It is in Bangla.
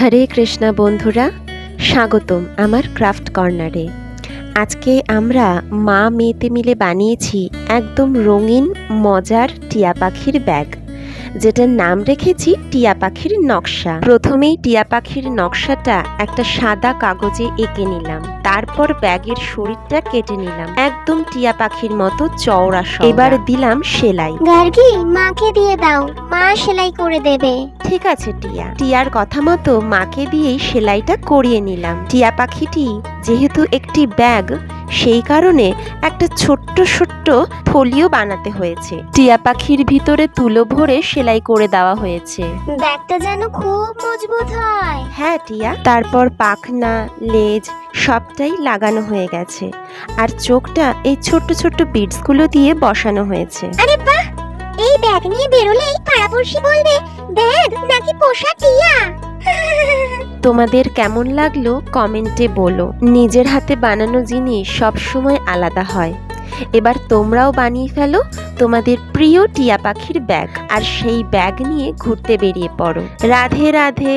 হরে কৃষ্ণ বন্ধুরা, স্বাগতম আমার ক্রাফট কর্নারে। আজকে আমরা মা মেয়েতে মিলে বানিয়েছি একদম রঙিন মজার টিয়া পাখির ব্যাগ, যেটার নাম রেখেছি টিয়া পাখির নকশা। প্রথমেই টিয়া পাখির নকশাটা একটা সাদা কাগজে এঁকে নিলাম, তারপর ব্যাগের শরীরটা কেটে নিলাম একদম টিয়া পাখির মতো চওড়া। এবার দিলাম সেলাই। গার্গী, মাকে দিয়ে দাও, মা সেলাই করে দেবে। ঠিক আছে টিয়ার কথা মতো মাকে দিয়েই সেলাইটা করিয়ে নিলাম। টিয়া পাখিটি যেহেতু একটি ব্যাগ, সেই কারণে একটা ছোট্ট ছোট্ট থলিও বানাতে হয়েছে। টিয়া পাখির ভিতরে তুলো ভরে সেলাই করে দেওয়া হয়েছে। ব্যাগটা যেন খুব মজবুত হয়। হ্যাঁ টিয়া, তারপর পাখনা, লেজ সবটাই লাগানো হয়ে গেছে, আর চোখটা এই ছোট্ট ছোট্ট বিটসগুলো দিয়ে বসানো হয়েছে। আরে বাহ, এই ব্যাগ নিয়ে বেরোলেই পাড়াপড়শি বলবে ব্যাগ নাকি পোষা টিয়া। তোমাদের কেমন লাগলো কমেন্টে বলো। নিজের হাতে বানানো জিনিস সবসময় আলাদা হয়। এবার তোমরাও বানিয়ে ফেলো তোমাদের প্রিয় টিয়া পাখির ব্যাগ, আর সেই ব্যাগ নিয়ে ঘুরতে বেরিয়ে পড়ো। রাধে রাধে।